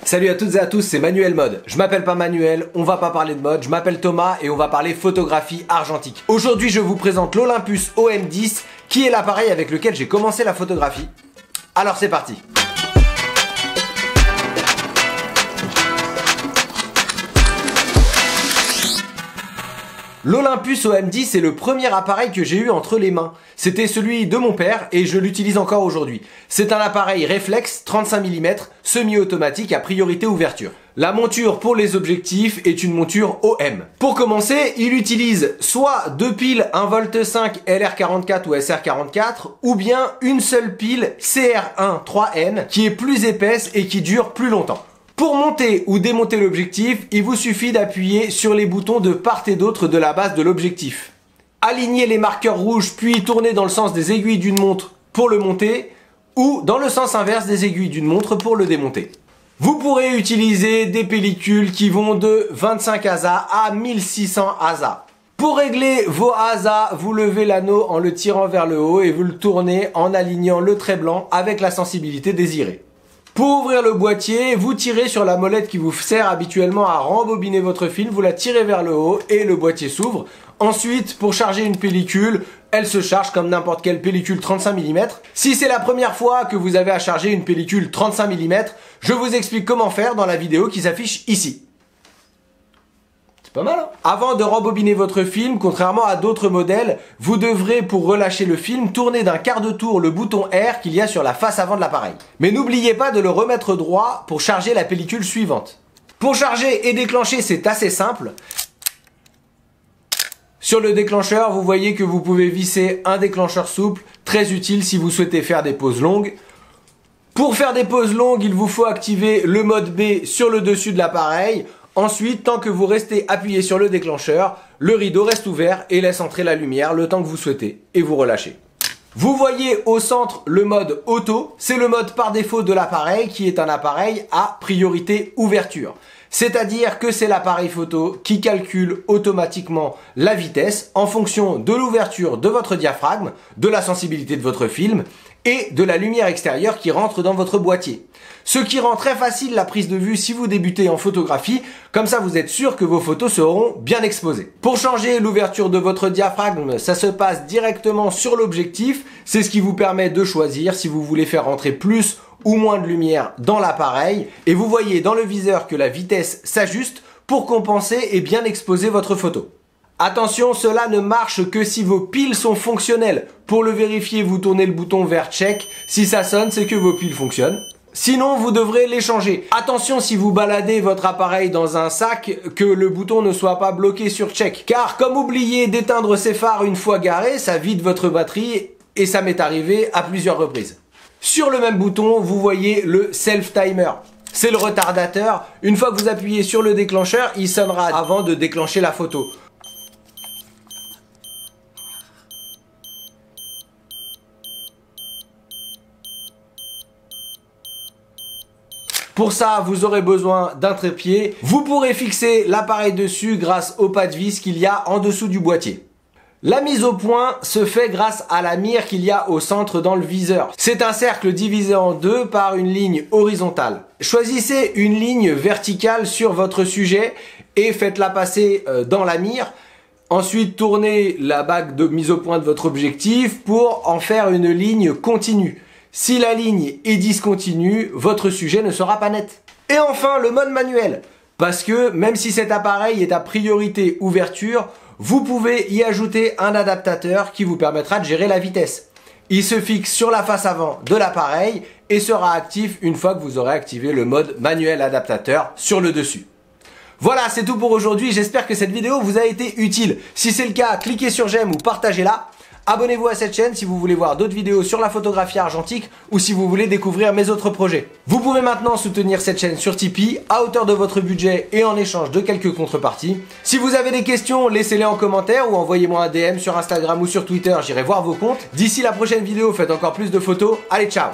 Salut à toutes et à tous, c'est Manuel Mode. Je m'appelle pas Manuel, on va pas parler de mode, je m'appelle Thomas et on va parler photographie argentique. Aujourd'hui je vous présente l'Olympus OM10 qui est l'appareil avec lequel j'ai commencé la photographie. Alors c'est parti. L'Olympus OM10 est le premier appareil que j'ai eu entre les mains. C'était celui de mon père et je l'utilise encore aujourd'hui. C'est un appareil réflexe 35 mm, semi-automatique à priorité ouverture. La monture pour les objectifs est une monture OM. Pour commencer, il utilise soit deux piles 1V5 LR44 ou SR44 ou bien une seule pile CR1 3N qui est plus épaisse et qui dure plus longtemps. Pour monter ou démonter l'objectif, il vous suffit d'appuyer sur les boutons de part et d'autre de la base de l'objectif. Alignez les marqueurs rouges puis tournez dans le sens des aiguilles d'une montre pour le monter ou dans le sens inverse des aiguilles d'une montre pour le démonter. Vous pourrez utiliser des pellicules qui vont de 25 ASA à 1600 ASA. Pour régler vos ASA, vous levez l'anneau en le tirant vers le haut et vous le tournez en alignant le trait blanc avec la sensibilité désirée. Pour ouvrir le boîtier, vous tirez sur la molette qui vous sert habituellement à rembobiner votre film, vous la tirez vers le haut et le boîtier s'ouvre. Ensuite, pour charger une pellicule, elle se charge comme n'importe quelle pellicule 35 mm. Si c'est la première fois que vous avez à charger une pellicule 35 mm, je vous explique comment faire dans la vidéo qui s'affiche ici. Pas mal, hein? Avant de rembobiner votre film, contrairement à d'autres modèles, vous devrez, pour relâcher le film, tourner d'un quart de tour le bouton R qu'il y a sur la face avant de l'appareil. Mais n'oubliez pas de le remettre droit pour charger la pellicule suivante. Pour charger et déclencher, c'est assez simple. Sur le déclencheur, vous voyez que vous pouvez visser un déclencheur souple, très utile si vous souhaitez faire des pauses longues. Pour faire des pauses longues, il vous faut activer le mode B sur le dessus de l'appareil. Ensuite, tant que vous restez appuyé sur le déclencheur, le rideau reste ouvert et laisse entrer la lumière le temps que vous souhaitez et vous relâchez. Vous voyez au centre le mode auto, c'est le mode par défaut de l'appareil qui est un appareil à priorité ouverture. C'est-à-dire que c'est l'appareil photo qui calcule automatiquement la vitesse en fonction de l'ouverture de votre diaphragme, de la sensibilité de votre film et de la lumière extérieure qui rentre dans votre boîtier. Ce qui rend très facile la prise de vue si vous débutez en photographie, comme ça vous êtes sûr que vos photos seront bien exposées. Pour changer l'ouverture de votre diaphragme, ça se passe directement sur l'objectif, c'est ce qui vous permet de choisir si vous voulez faire rentrer plus ou moins de lumière dans l'appareil, et vous voyez dans le viseur que la vitesse s'ajuste pour compenser et bien exposer votre photo. Attention, cela ne marche que si vos piles sont fonctionnelles. Pour le vérifier, vous tournez le bouton vers check. Si ça sonne, c'est que vos piles fonctionnent. Sinon, vous devrez les changer. Attention si vous baladez votre appareil dans un sac, que le bouton ne soit pas bloqué sur check. Car comme oublier d'éteindre ses phares une fois garés, ça vide votre batterie et ça m'est arrivé à plusieurs reprises. Sur le même bouton, vous voyez le self-timer. C'est le retardateur. Une fois que vous appuyez sur le déclencheur, il sonnera avant de déclencher la photo. Pour ça, vous aurez besoin d'un trépied. Vous pourrez fixer l'appareil dessus grâce au pas de vis qu'il y a en dessous du boîtier. La mise au point se fait grâce à la mire qu'il y a au centre dans le viseur. C'est un cercle divisé en deux par une ligne horizontale. Choisissez une ligne verticale sur votre sujet et faites-la passer dans la mire. Ensuite, tournez la bague de mise au point de votre objectif pour en faire une ligne continue. Si la ligne est discontinue, votre sujet ne sera pas net. Et enfin, le mode manuel. Parce que même si cet appareil est à priorité ouverture, vous pouvez y ajouter un adaptateur qui vous permettra de gérer la vitesse. Il se fixe sur la face avant de l'appareil et sera actif une fois que vous aurez activé le mode manuel adaptateur sur le dessus. Voilà, c'est tout pour aujourd'hui. J'espère que cette vidéo vous a été utile. Si c'est le cas, cliquez sur j'aime ou partagez-la. Abonnez-vous à cette chaîne si vous voulez voir d'autres vidéos sur la photographie argentique ou si vous voulez découvrir mes autres projets. Vous pouvez maintenant soutenir cette chaîne sur Tipeee à hauteur de votre budget et en échange de quelques contreparties. Si vous avez des questions, laissez-les en commentaire ou envoyez-moi un DM sur Instagram ou sur Twitter, j'irai voir vos comptes. D'ici la prochaine vidéo, faites encore plus de photos. Allez, ciao!